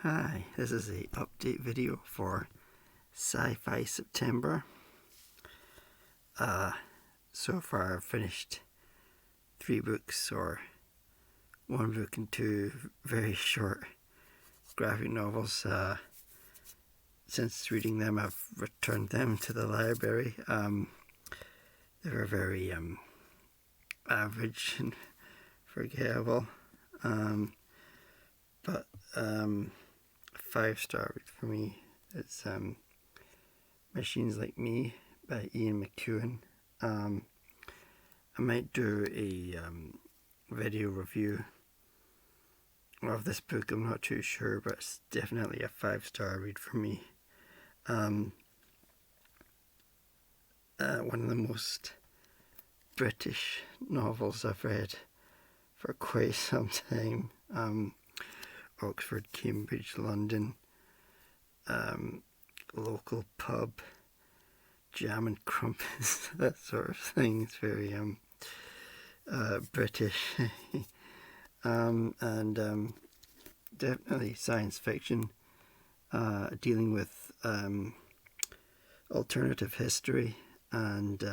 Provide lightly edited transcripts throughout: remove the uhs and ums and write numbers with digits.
Hi, this is a update video for Sci-Fi September. So far I've finished 3 books, or 1 book and 2 very short graphic novels. Since reading them, I've returned them to the library. They were very average and forgettable, but 5-star read for me. It's Machines Like Me by Ian McEwan. I might do a video review of this book. I'm not too sure, but it's definitely a 5-star read for me. One of the most British novels I've read for quite some time. Oxford, Cambridge, London, local pub, jam and crumpets, that sort of thing. It's very British. And definitely science fiction, dealing with alternative history and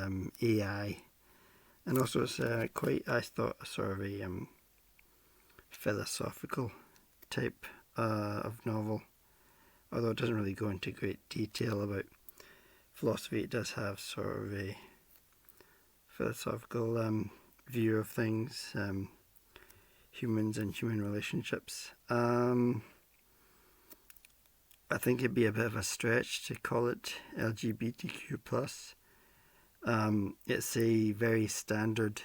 AI, and also it's quite, I thought, sort of a philosophical type of novel. Although it doesn't really go into great detail about philosophy, it does have sort of a philosophical view of things, humans and human relationships. I think it'd be a bit of a stretch to call it LGBTQ+. It's a very standard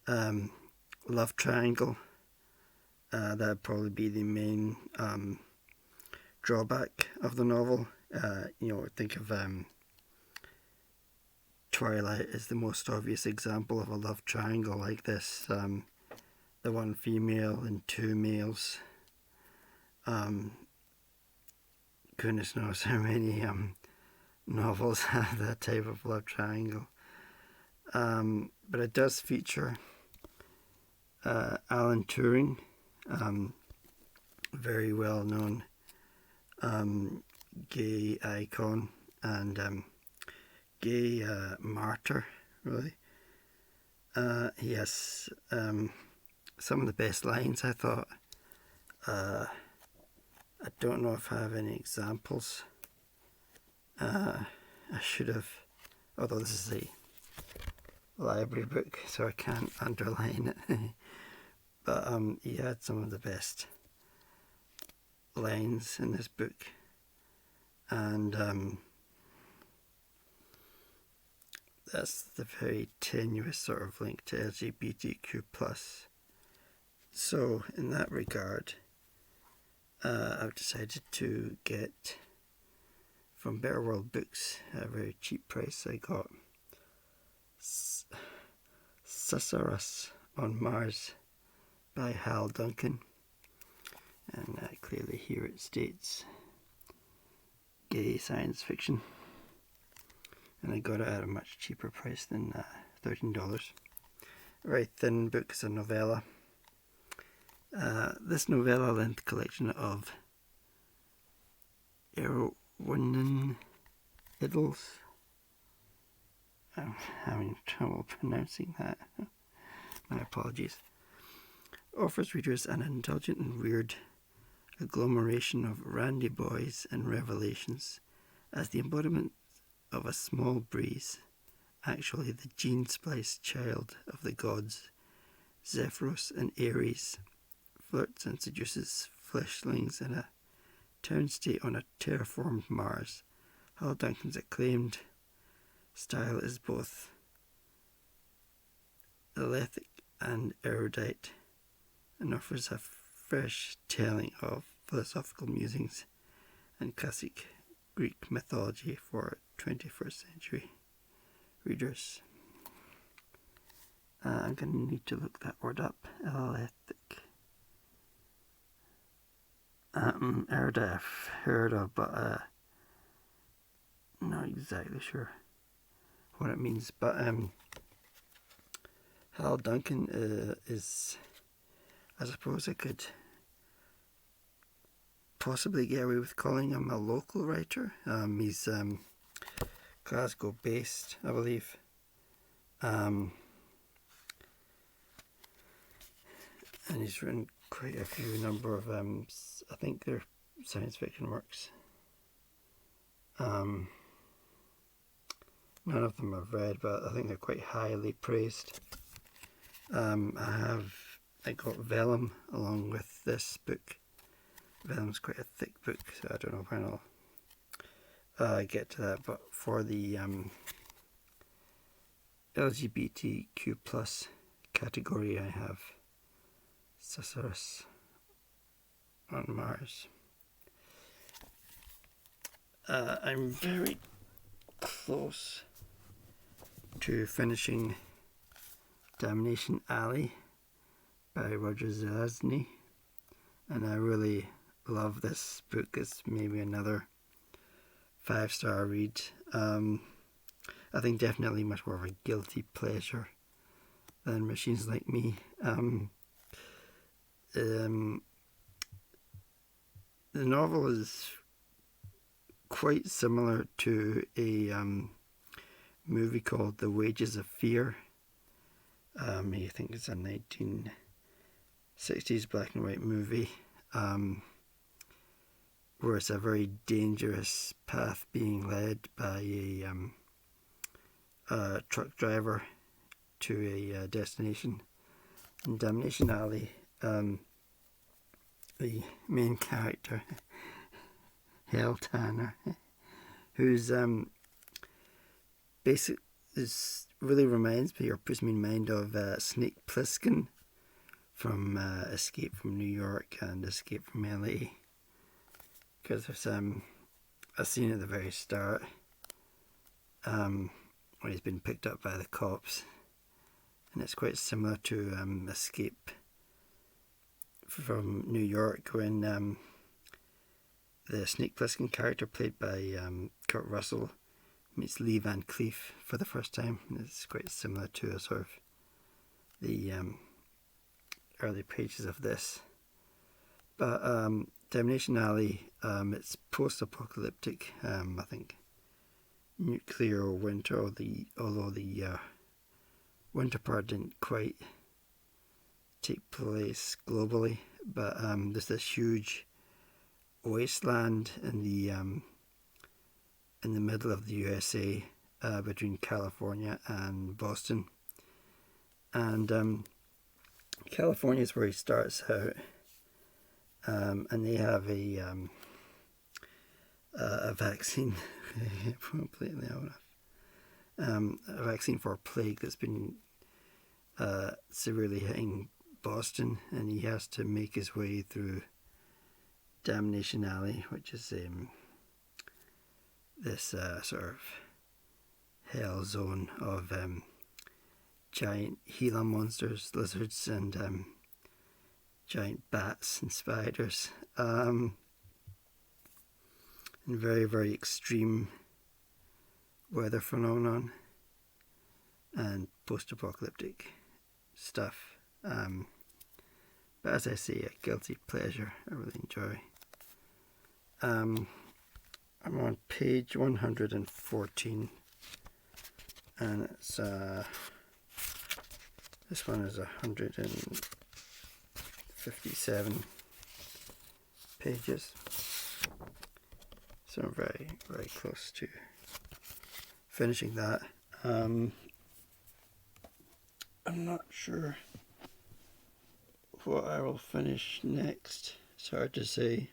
love triangle. That'd probably be the main drawback of the novel. Think of Twilight is the most obvious example of a love triangle like this. The one female and 2 males. Goodness knows how many novels have that type of love triangle. But it does feature Alan Turing, very well known gay icon and gay martyr, really. He has some of the best lines, I thought. I don't know if I have any examples. I should have, although this is a library book, so I can't underline it. But he had some of the best lines in this book, and that's the very tenuous sort of link to LGBTQ+. So in that regard, I've decided to get, from Better World Books, at a very cheap price, I got Susurrus on Mars by Hal Duncan, and clearly here it states gay science fiction, and I got it at a much cheaper price than $13. Very thin book. It's a novella. This novella-length collection of Erewhon Idylls, I'm having trouble pronouncing that, my apologies, offers readers an indulgent and weird agglomeration of randy boys and revelations as the embodiment of a small breeze, actually the gene-spliced child of the gods, Zephyros and Ares, flirts and seduces fleshlings in a town state on a terraformed Mars. Hal Duncan's acclaimed style is both athletic and erudite, and offers a fresh telling of philosophical musings and classic Greek mythology for 21st century readers. I'm going to need to look that word up. Athletic. Erudite I've heard of, but not exactly sure what it means. But Hal Duncan is, I suppose I could possibly get away with calling him a local writer. He's Glasgow based, I believe. And he's written quite a few number of, I think they're science fiction works. None of them I've read, but I think they're quite highly praised. I got Vellum along with this book. Vellum's quite a thick book, so I don't know when I'll get to that. But for the LGBTQ plus category, I have Susurrus on Mars. I'm very close to finishing Domination Alley by Roger Zelazny, and I really love this book. It's maybe another 5-star read. I think definitely much more of a guilty pleasure than Machines Like Me. The novel is quite similar to a movie called The Wages of Fear. I think it's a 1960s black and white movie, where it's a very dangerous path being led by a truck driver to a destination. In Domination Alley, the main character, Hal Tanner, who's really reminds me or puts me in mind of Snake Plissken from Escape from New York and Escape from LA, because there's a scene at the very start when he's been picked up by the cops, and it's quite similar to Escape from New York, when the Snake Plissken character, played by Kurt Russell, meets Lee Van Cleef for the first time. It's quite similar to a sort of the early pages of this. But Domination Alley, it's post-apocalyptic. I think nuclear winter, although the winter part didn't quite take place globally, but there's this huge wasteland in the middle of the USA, between California and Boston, and California is where he starts out, and they have a vaccine, completely out of a vaccine for a plague that's been severely hitting Boston, and he has to make his way through Domination Alley, which is this sort of hell zone of giant Gila monsters, lizards, and giant bats and spiders, and very, very extreme weather phenomenon and post-apocalyptic stuff. But as I say, a guilty pleasure. I really enjoy. I'm on page 114, and it's this one is 157 pages, so I'm very, very close to finishing that. I'm not sure what I will finish next. It's hard to say.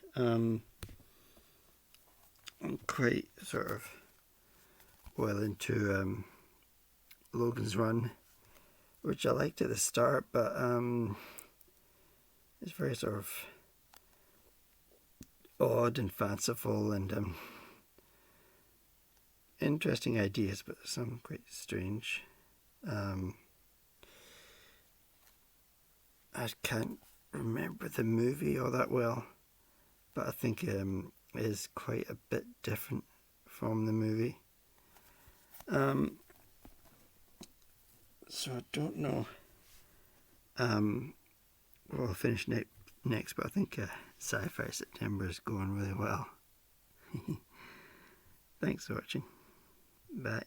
I'm quite sort of well into Logan's Run, which I liked at the start, but it's very sort of odd and fanciful and interesting ideas, but some quite strange. I can't remember the movie all that well, but I think it is quite a bit different from the movie. So I don't know. What I'll finish next, but I think Sci-Fi September is going really well. Thanks for watching. Bye.